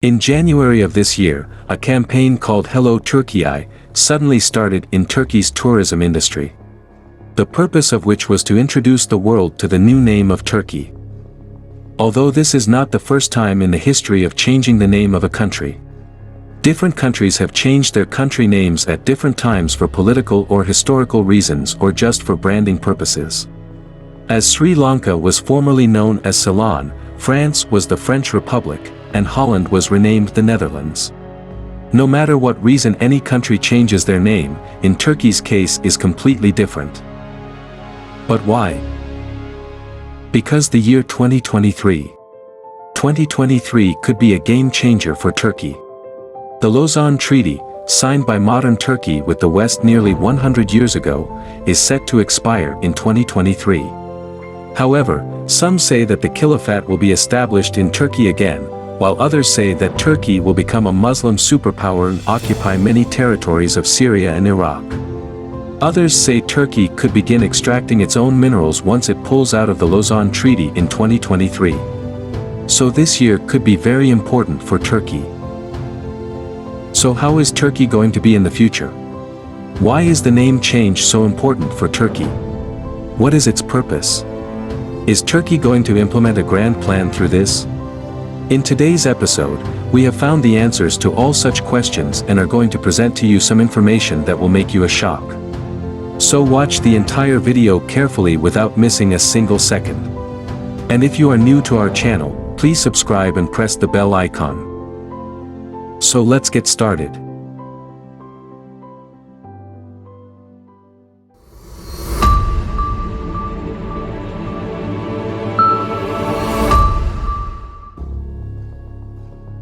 In January of this year, a campaign called Hello Türkiye suddenly started in Turkey's tourism industry. The purpose of which was to introduce the world to the new name of Turkey. Although this is not the first time in the history of changing the name of a country. Different countries have changed their country names at different times for political or historical reasons or just for branding purposes. As Sri Lanka was formerly known as Ceylon, France was the French Republic, and Holland was renamed the Netherlands. No matter what reason any country changes their name, in Turkey's case is completely different. But why? Because the year 2023 could be a game changer for Turkey. The Lausanne Treaty, signed by modern Turkey with the West nearly 100 years ago, is set to expire in 2023. However, some say that the Caliphate will be established in Turkey again, while others say that Turkey will become a Muslim superpower and occupy many territories of Syria and Iraq. Others say Turkey could begin extracting its own minerals once it pulls out of the Lausanne Treaty in 2023. So this year could be very important for Turkey. So how is Turkey going to be in the future? Why is the name change so important for Turkey? What is its purpose? Is Turkey going to implement a grand plan through this? In today's episode, we have found the answers to all such questions and are going to present to you some information that will make you a shock. So watch the entire video carefully without missing a single second. And if you are new to our channel, please subscribe and press the bell icon. So let's get started.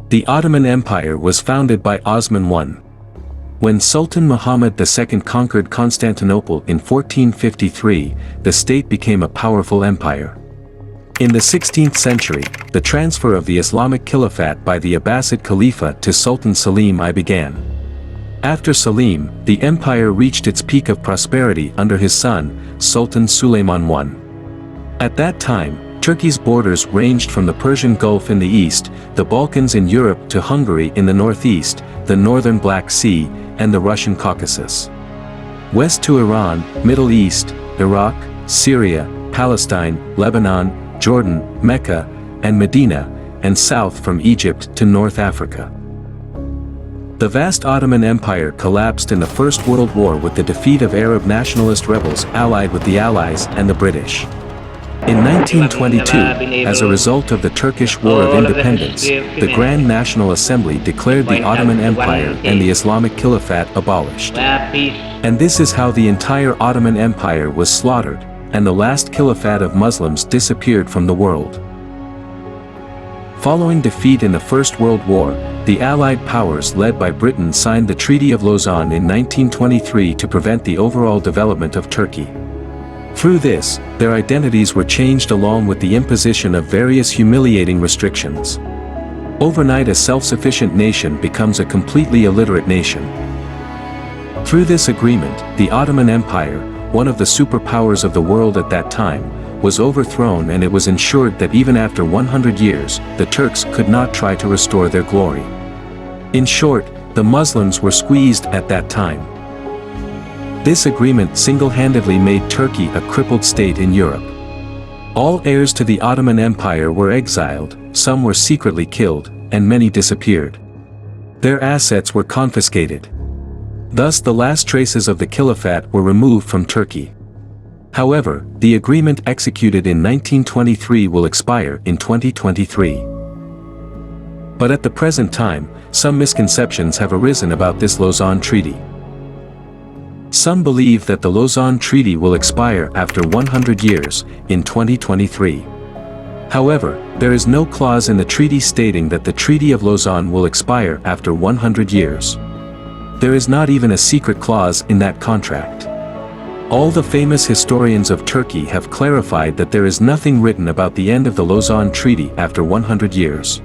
The Ottoman Empire was founded by Osman I. When Sultan Muhammad II conquered Constantinople in 1453, the state became a powerful empire. In the 16th century, the transfer of the Islamic Caliphate by the Abbasid Khalifa to Sultan Selim I began. After Selim, the empire reached its peak of prosperity under his son, Sultan Suleiman I. At that time, Turkey's borders ranged from the Persian Gulf in the east, the Balkans in Europe to Hungary in the northeast, the northern Black Sea, and the Russian Caucasus. West to Iran, Middle East, Iraq, Syria, Palestine, Lebanon, Jordan, Mecca, and Medina, and south from Egypt to North Africa. The vast Ottoman Empire collapsed in the First World War with the defeat of Arab nationalist rebels allied with the Allies and the British. In 1922, as a result of the Turkish War of Independence, the Grand National Assembly declared the Ottoman Empire and the Islamic Caliphate abolished. And this is how the entire Ottoman Empire was slaughtered, and the last Caliphate of Muslims disappeared from the world. Following defeat in the First World War, the Allied powers led by Britain signed the Treaty of Lausanne in 1923 to prevent the overall development of Turkey. Through this, their identities were changed along with the imposition of various humiliating restrictions. Overnight, a self-sufficient nation becomes a completely illiterate nation. Through this agreement, the Ottoman Empire, one of the superpowers of the world at that time, was overthrown, and it was ensured that even after 100 years, the Turks could not try to restore their glory. In short, the Muslims were squeezed at that time. This agreement single-handedly made Turkey a crippled state in Europe. All heirs to the Ottoman Empire were exiled, some were secretly killed, and many disappeared. Their assets were confiscated. Thus the last traces of the Caliphate were removed from Turkey. However, the agreement executed in 1923 will expire in 2023. But at the present time, some misconceptions have arisen about this Lausanne Treaty. Some believe that the Lausanne Treaty will expire after 100 years, in 2023. However, there is no clause in the treaty stating that the Treaty of Lausanne will expire after 100 years. There is not even a secret clause in that contract. All the famous historians of Turkey have clarified that there is nothing written about the end of the Lausanne Treaty after 100 years.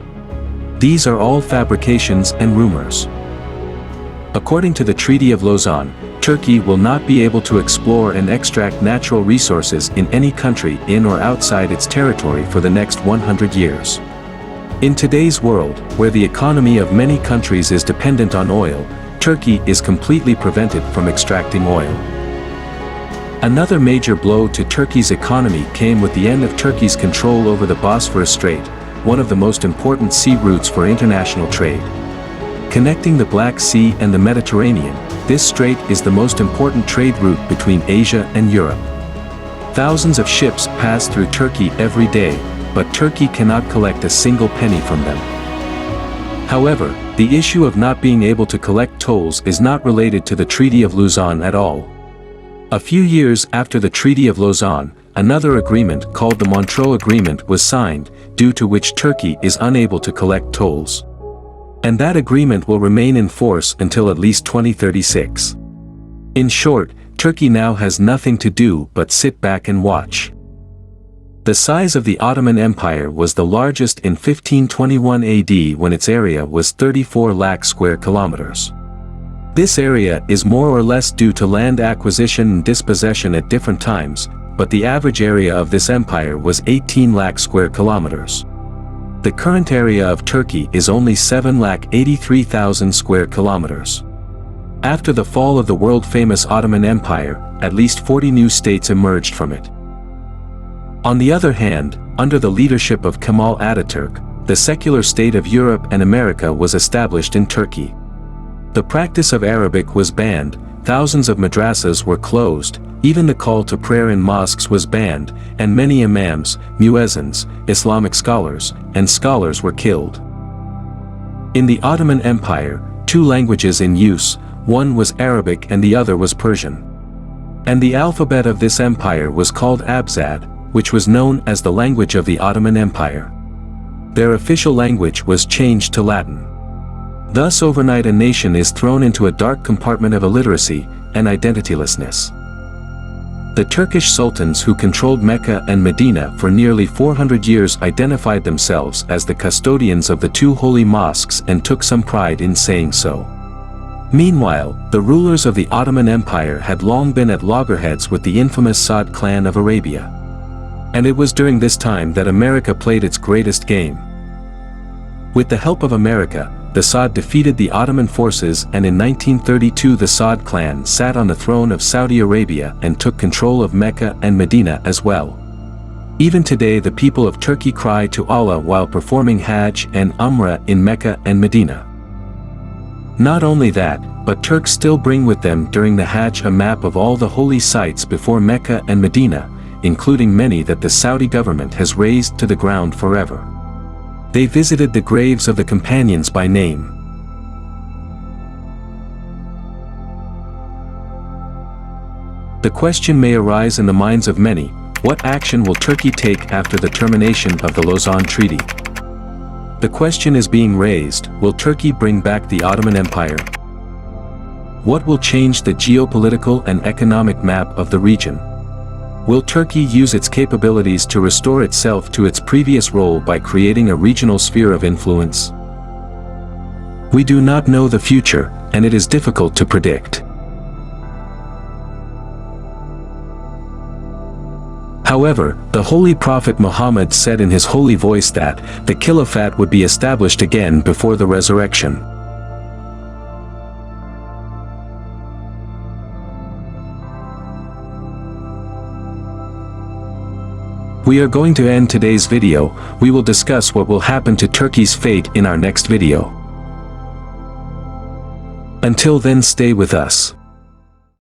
These are all fabrications and rumors. According to the Treaty of Lausanne, Turkey will not be able to explore and extract natural resources in any country in or outside its territory for the next 100 years. In today's world, where the economy of many countries is dependent on oil, Turkey is completely prevented from extracting oil. Another major blow to Turkey's economy came with the end of Turkey's control over the Bosphorus Strait, one of the most important sea routes for international trade. Connecting the Black Sea and the Mediterranean, this strait is the most important trade route between Asia and Europe. Thousands of ships pass through Turkey every day, but Turkey cannot collect a single penny from them. However, the issue of not being able to collect tolls is not related to the Treaty of Lausanne at all. A few years after the Treaty of Lausanne, another agreement called the Montreux Agreement was signed, due to which Turkey is unable to collect tolls. And that agreement will remain in force until at least 2036. In short, Turkey now has nothing to do but sit back and watch. The size of the Ottoman Empire was the largest in 1521 AD when its area was 34 lakh square kilometers. This area is more or less due to land acquisition and dispossession at different times, but the average area of this empire was 18 lakh square kilometers. The current area of Turkey is only 7,83,000 square kilometers. After the fall of the world-famous Ottoman Empire, at least 40 new states emerged from it. On the other hand, under the leadership of Kemal Ataturk, the secular state of Europe and America was established in Turkey. The practice of Arabic was banned, thousands of madrasas were closed, even the call to prayer in mosques was banned, and many imams, muezzins, Islamic scholars, and scholars were killed. In the Ottoman Empire, two languages in use, one was Arabic and the other was Persian. And the alphabet of this empire was called Abzad, which was known as the language of the Ottoman Empire. Their official language was changed to Latin. Thus overnight a nation is thrown into a dark compartment of illiteracy and identitylessness. The Turkish sultans who controlled Mecca and Medina for nearly 400 years identified themselves as the custodians of the two holy mosques and took some pride in saying so. Meanwhile, the rulers of the Ottoman Empire had long been at loggerheads with the infamous Saud clan of Arabia. And it was during this time that America played its greatest game. With the help of America, the Saud defeated the Ottoman forces, and in 1932 the Saud clan sat on the throne of Saudi Arabia and took control of Mecca and Medina as well. Even today the people of Turkey cry to Allah while performing Hajj and Umrah in Mecca and Medina. Not only that, but Turks still bring with them during the Hajj a map of all the holy sites before Mecca and Medina, including many that the Saudi government has razed to the ground forever. They visited the graves of the companions by name. The question may arise in the minds of many, what action will Turkey take after the termination of the Lausanne Treaty? The question is being raised, will Turkey bring back the Ottoman Empire? What will change the geopolitical and economic map of the region? Will Turkey use its capabilities to restore itself to its previous role by creating a regional sphere of influence? We do not know the future, and it is difficult to predict. However, the Holy Prophet Muhammad said in his holy voice that the Caliphate would be established again before the resurrection. We are going to end today's video. We will discuss what will happen to Turkey's fate in our next video. Until then, stay with us.